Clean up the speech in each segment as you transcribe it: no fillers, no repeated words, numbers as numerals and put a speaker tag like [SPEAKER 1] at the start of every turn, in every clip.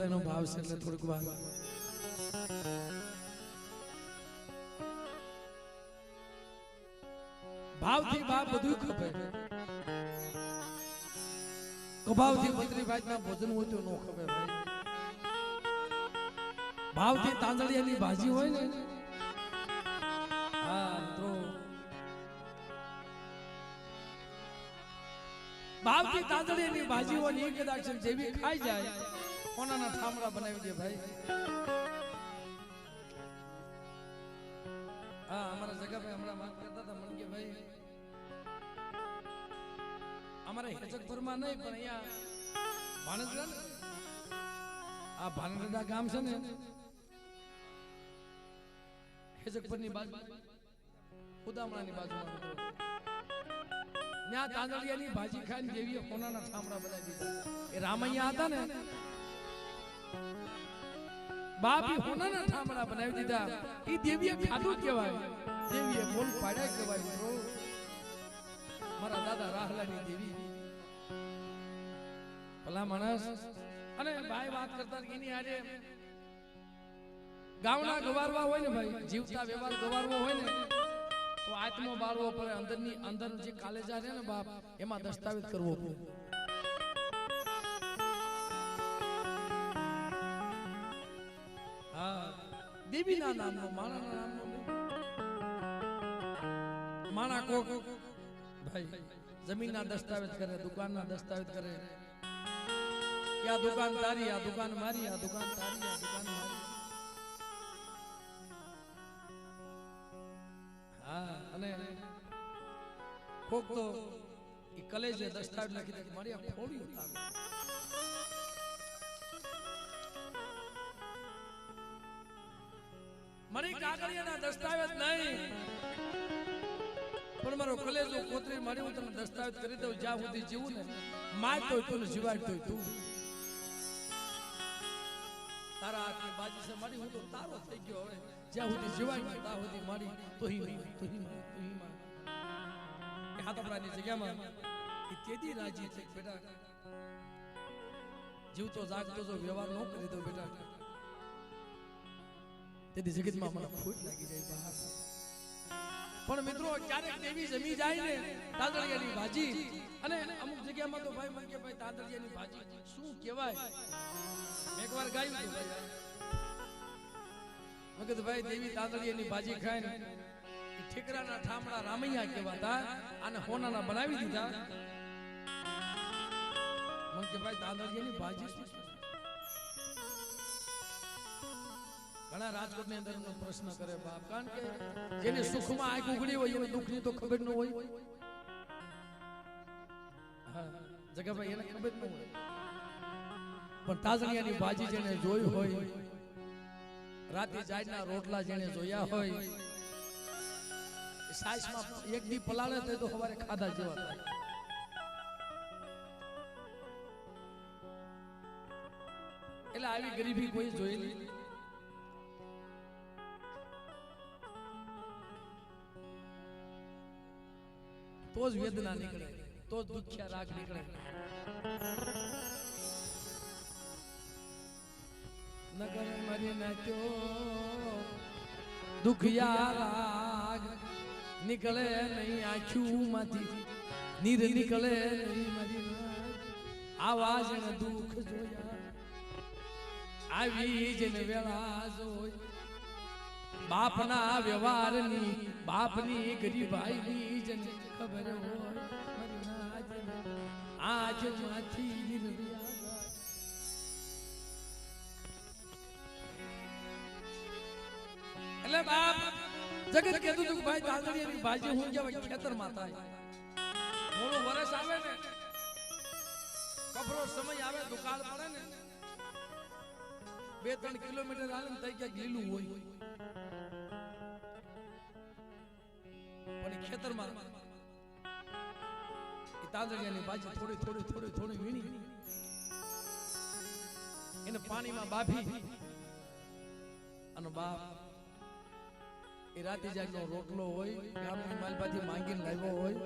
[SPEAKER 1] એનો ભાવ છે એટલે થોડીક વાર ભાવથી બાપ બધું ખપે. કભાવથી મંત્રી ભાઈના ભોજન હોય તો નો ખપે ભાઈ. ભાવથી તાંદળિયાની ભાજી હોય ને હા તો ભાવથી તાંદળિયાની ભાજી હોય ને એ કદાચ જેવી ખાઈ જાય કોનાના ઠામડા બનાવી દે ભાઈ. હા અમારા જગાભાઈ હમણાં વાત કરતા હતા મને કે ભાઈ અમારે હેચકપુરમાં નહીં પણ અહીંયા ભાણેજરા ને આ ભાણેજરા ગામ છે ને હેચકપુરની બાજુ ઉદામણાની બાજુમાં ત્યાં તાંદળિયાની ભાજી ખાઈને જેવી કોનાના ઠામડા બનાવી દીધા. એ રામૈયા હતા ને બાપી હોનાના ઠામડા બનાવી દીધા. ઈ દેવીએ ખાધું કહેવાય, દેવીએ બોલ પાડ્યા કહેવાય. મિત્રો મારા દાદા રાહલાની દેવી ભલા માણસ. અને ભાઈ વાત કરતા એની આજે ગામના ગવારવા હોય ને ભાઈ, જીવતા વ્યવહાર ગવારવો હોય ને તો આત્મો બાળવો પડે. અંદરની અંદર જે કાલેજા છે ને બાપ એમાં દસ્તાવેજ કરવો પડે. દેવીના નામનો માણાના નામનો માણા કોક ભાઈ જમીનના દસ્તાવેજ કરે, દુકાનના દસ્તાવેજ કરે કે આ દુકાન તારી, આ દુકાન મારી, આ દુકાન તારી, આ દુકાન મારી. હા અને કોક તો એ કલેજે દસ્તાવેજ લખી દે કે મારી આ ફોડ્યું તારું. મારી કાગળિયાના દસ્તાવેજ નહીં પણ મારો કલેજો કોતરી મારી હું તને દસ્તાવેજ કરી દઉં. જ્યાં સુધી જીવું ને મારતો તું ને જીવાડતો તું. તારા હાથની બાજી છે મારી, હું તો તારો થઈ ગયો. હવે જ્યાં સુધી જીવાડતો ત્યાં સુધી મારી તોહી હાથપડાની જગ્યામાં એ તેદી રાજી છે બેટા. જીવતો જાગતો જો વ્યવહાર ન કરી દો બેટા તેથી જગતમાં મને ફૂટ લાગી જાય બહાર. પણ મિત્રો ક્યારેક દેવી જમી જાય ને તાંદળિયાની ભાજી, અને અમુક જગ્યામાં તો ભાઈ મને કે ભાઈ તાંદળિયાની ભાજી શું કહેવાય. મેં એકવાર ગાયું હતું ભાઈ, મેં કીધું ભાઈ દેવી તાંદળિયાની ભાજી ખાઈને ઠેકરાના ઠામડા રામૈયા કહેવાતા, આને હોનાના બનાવી દીધા. મને કે ભાઈ તાંદળિયાની ભાજી શું? ઘણા રાજકોટની અંદર પ્રશ્ન કરે બાપ, કારણ કે જેને સુખમાં આંખ ઉઘડી હોય એને દુઃખની તો ખબર ન હોય. હા જગાભાઈ એને ખબર ન હોય, પણ તાંદળિયાની ભાજી જેને જોઈ હોય, રાતે જાયના રોટલા જેને જોયા હોય, સાસમાં એક દી પલાળે તો સવારે ખાધા જેવા થાય. એટલે આવી ગરીબી કોઈ જોયેલી તો જ વેદના નીકળે, તો જ દુખ્યા રાગ નીકળે. નગર મરી નાખ્યો દુખિયા રાગ નીકળે નહીં આંખું માંથી, નીર નીકળે નહીં મરી આવાજ ને દુઃખ જોયા આવી જેને વેળા જોઈ. બાપના વ્યવહારની બાપની ગરીબાઈની જેને ખબર હોય આજ માંથી એટલે બાપ જગત કહેતું હતું ભાઈ તાંદળિયાની ભાજી હું કહેવાય ખેતરમાં થાય. મોડું વરસ આવે ને કપરો સમય આવે દુકાળ પડે ને 2-3 કિલોમીટર આવે ને તઈ ક્યાંક લીલું હોય, પણ ખેતરમાં તાંદળિયાની ભાજી થોડી થોડી થોડી થોડી વીણી એને પાણીમાં બાફી અને બાપ એ રાતી જાગનો રોટલો હોય, ગામની માલપાથી માંગીને લાવ્યો હોય,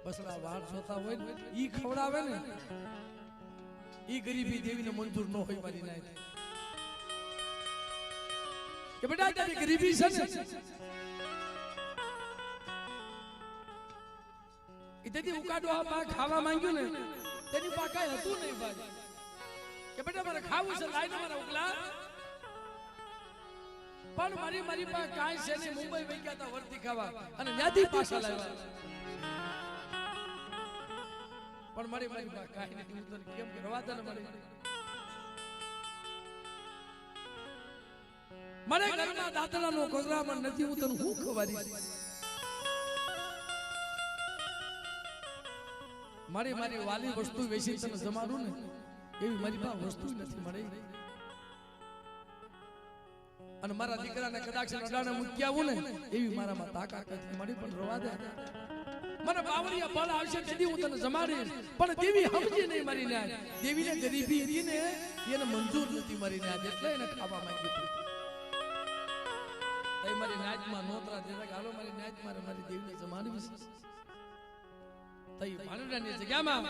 [SPEAKER 1] બસડા વાળ છોતા હોય ઈ ખવડાવે ને ઈ ગરીબી દેવીને મંજૂર ન હોય મારી નાય કે બેટા તારી ગરીબી છે ને ઈતેથી ઉકાડો આ પા ખાવા માંગ્યું ને તેની પા કાઈ હતું નહીં ભાઈ કે બેટા મારે ખાવું છે લાઈને મારા ઉકલા પણ મારી પા કાઈ છે ને મુંબઈ વઈ ગયા તા વર્તી ખાવા અને ન્યાથી પાછા લાવ્યા પણ મારી પા કાઈ નથી ઉતર કેમ કે રવા દે ને મને ઘરમાં દાતડાનો કોગરામાં નથી હું તને હું ખવારી મારી વાલી વસ્તુ વેચી તને જમાડું ને એવી મારી પાસે વસ્તુ નથી મળે અને મારા દીકરાને કદાચ અડાણે મૂકી આવું ને એવી મારામાં તાકાત નથી મળી પણ રવા દે મને બાવળિયા બળ આવશે તેથી હું તને જમાડીશ પણ દેવી સમજી નહીં મારી ન્યાય દેવીને ગરીબી હતી ને એને મંજૂર નથી મારી ન્યાય એટલે એને ખાવા માંગી હતી એ મારી નાચમાં નોતરા દેતા હાલો મારી નાચ મારી દેવીને જમાડવી છે તઈ ભાણેડાની જગ્યામાં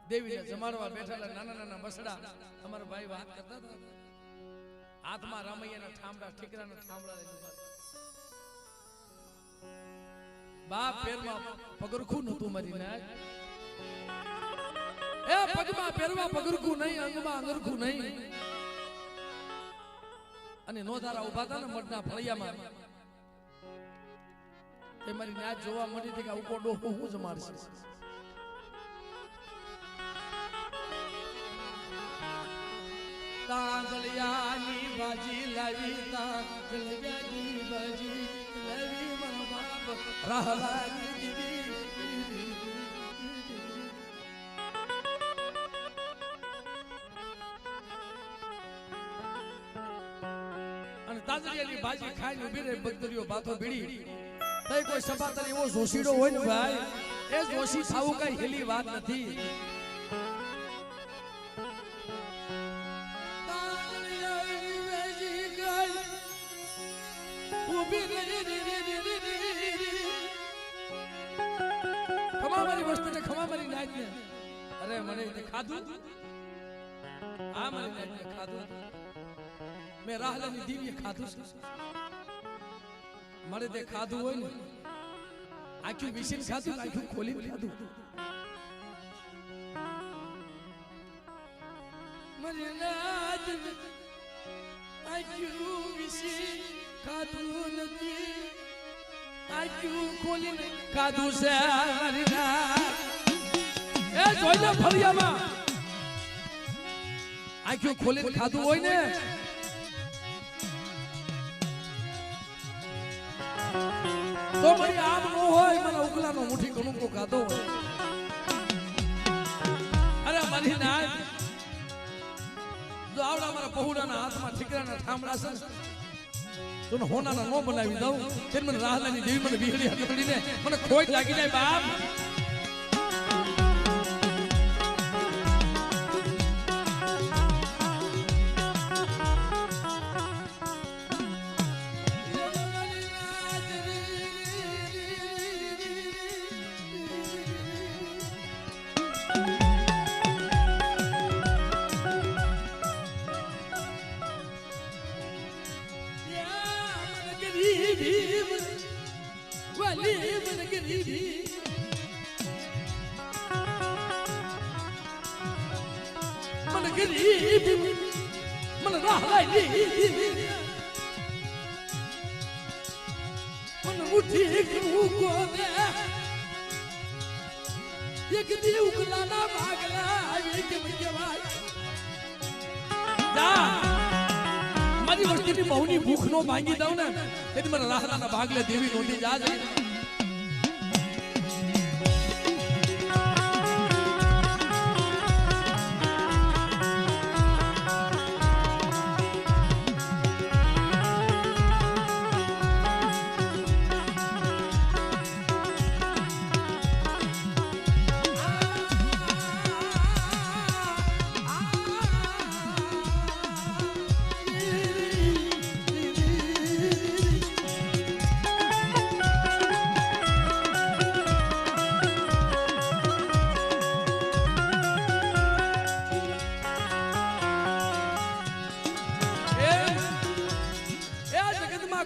[SPEAKER 1] દેવીને જમાડવા બેઠેલા નાના બસડા અમારા ભાઈ વાત કરતા હતા હાથમાં રામૈયાના ઠામડા ઠીકરાના ઠામડા લઈને બાપ પેરમાં પગરખું નતું મારી નાચ એ પગમાં પેરવા પગરખું નહીં અંગમાં અંગરખું નહીં અને નોધારા ઉભા હતા ને મઢના ફળિયામાં એ મારી નાચ જોવા મળી હતી કે આવું કોડો હું જમાડશે તાંદળિયાની ભાજી લાવી તાંદળિયાની ભાજી લાવી મારા બાપ રહલાની દીવી અને તાંદળિયાની ભાજી ખાઈને ઉભી રહી બગદરીઓ બાતો ભીડી તઈ કોઈ સભાતર એવો જોશીડો હોય ને ભાઈ એ જોશી થાવું કઈ હેલી વાત નથી ખમા મારી વસ્તુ ને ખમા મારી નાચ ને અરે મને ખાધું આ મારી નાચ ને ખાધું મેં રાહલાની દીવીએ ખાધું મારે તે ખાધું હોય ને આખું વિશીન ખાધું આખું ખોલીને ખાધું મને નાદ આખું વિશીન ખાધું નથી આખું ખોલીને ખાધું છે મારી નાદ એ જોઈ લે ફળિયામાં આખું ખોલીને ખાધું હોય ને તો મારી આમ નો હોય મને ઉકલાનો મુઠ્ઠી કણુકો ખાધો અરે મારી નાચ જો આવડા મારા પહોળાના હાથમાં ઠીકરાના ઠામડા છે તો હોનાના નો બનાવી દઉં છે મને રાહલાની દેવી મને વિહળી હકડીને મને ખોટ લાગી જાય બાપ મને રાહલાની મને મુઠ્ઠી કણુકો દે એક દી ઉકલાના ભાગલા એક કહેવાય જા મારી વસ્તીની બહુની ભૂખ નો ભાંગી દઉં ને એટલે મને રાહલાના ભાગલે દેવી નોંધી જા જાય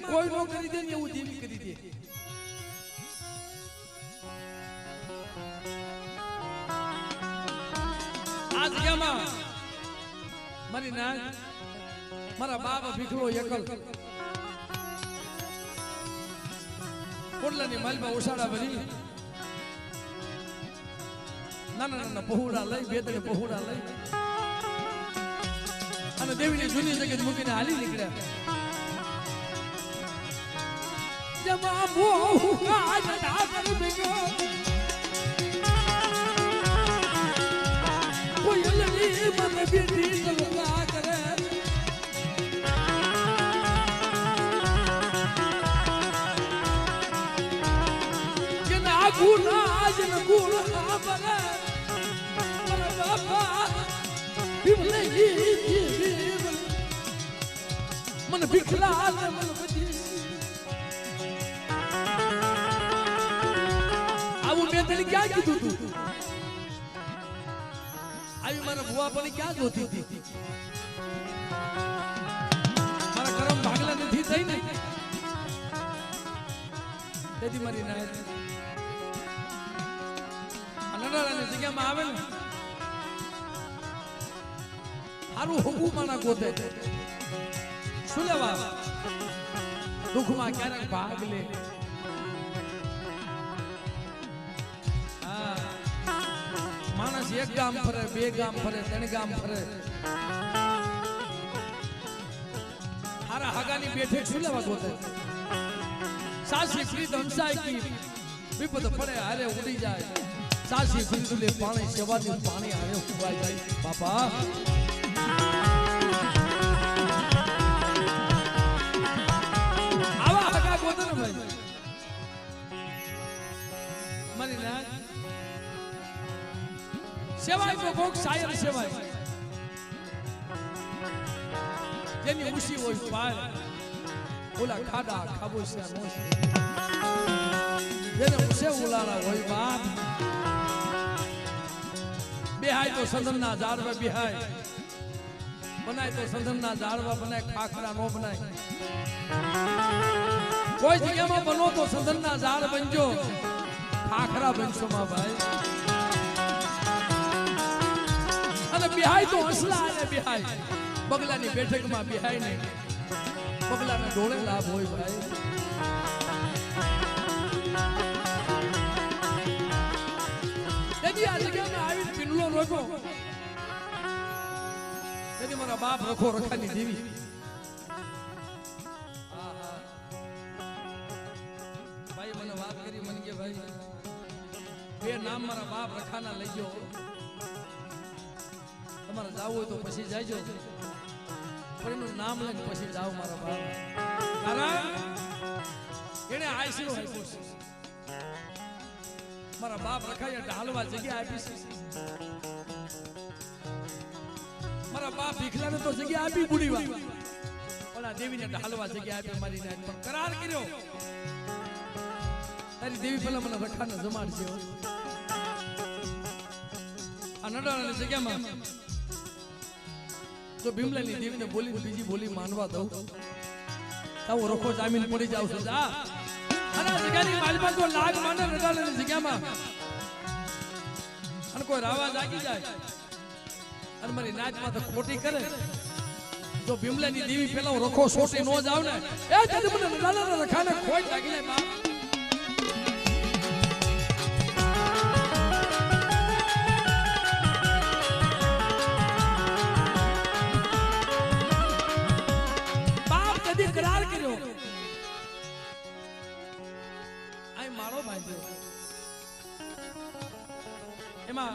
[SPEAKER 1] જગમાં કોઈ નો કરી દે ને એવું દેવી કરી દે. આ જગ્યામાં મારી નાગ મારા બાપ ભીખલો એકલ કોડલાની માલમાં ઓસાડા ભરી નાના નાના પહોળા લઈ બે ત્રણ પહોળા લઈ અને દેવીની જૂની જગ્યાએ મૂકીને હાલી નીકળ્યા. જમા મોહ કાજ ડાકર બેગો કોયલની મન બીડી ગલગા કરે કે ના ગુના જન ગુણ બરે મારા બાપા બિમલે મન ભીખલા મન બધી આવું મેં તને ક્યાં કીધું તું? આવી મારા ભુવા પણ ક્યાં જોતી હતી? મારા કરમ ભાગલા નથી થઈ ને તેથી મારી ના અનડાળાની જગ્યામાં આવે ને હારું હોગું માના ગોતે શું લેવા દુઃખમાં ક્યારેક ભાગ લે. માણસ એક ગામ ફરે, બે ગામ ફરે, ત્રણ ગામ ફરે. હારા હાગાની બેઠક શું લેવા ગોતે? સાસી પ્રીત હંસાય કી વિપદ પડે હારે ઉડી જાય. સાસી પ્રીતુલે પાણી સેવાની પાણી હારે ઉવાઈ જાય. બાપા આવા હાગા ગોતે ને ભાઈ મારી ના સેવાય તો કોક શાયર સેવાય જેની ઉસી હોય પાર ઓલા ખાડા ખાબોશિયા નો જેને ઉસે ઉલાળા હોય બાપ બેહાય તો સંધનના ઝાડવા બેહાય બનાય તો સંધનના ઝાડવા બનાય ખાખરા નો બનાય. કોઈ જગ્યામાં બનો તો સંધનના ઝાડ બનજો ખાખરા બનશો માં ભાઈ. અને બિહાય તો હસલા અને બિહાય બગલાની બેઠકમાં બિહાય ને બગલાના ડોળે લાભ હોય ભાઈ. તેથી આ જગ્યામાં આવીને પિંડલો રોકો તેથી મારા બાપ રખો રખાની દેવી ભાઈ મને વાત કરી મને કે ભાઈ બે નામ મારા બાપ રખાના લઈ ગયો તમારે જાવું હોય તો પછી જાયજો પણ એનું નામ લઈને પછી જાવ મારા બાપ. કારણ એને આશીર્વાદ આપ્યો છે મારા બાપ રખાય ઢાલવા જગ્યા આપી છે. મારા બાપ ભીખલાને તો જગ્યા આપી બુડીવા પણ આ દેવીને ઢાલવા જગ્યા આપી મારી નાખ પણ કરાર કર્યો તારી દેવી પેલા મને રખાને જમાડશે. આ નડાળાની જગ્યામાં જો ભીમલાની દેવીને બોલી બીજી બોલી માનવા દઉં તાવો રખો જામીન પડી જાવ છું. જા અને જગ્યાની માલમાં તો લાગ માને નડાળાની જગ્યામાં અને કોઈ રાવા જાગી જાય અને મારી નાચમાં તો ખોટી કરે જો ભીમલાની દેવી પેલા રખો સોટી નો જાવ ને એ તેથી મને નડાળાના રખાને ખોટ લાગી જાય બાપ. કરાર કર્યો આ મારો ભાઈ એમાં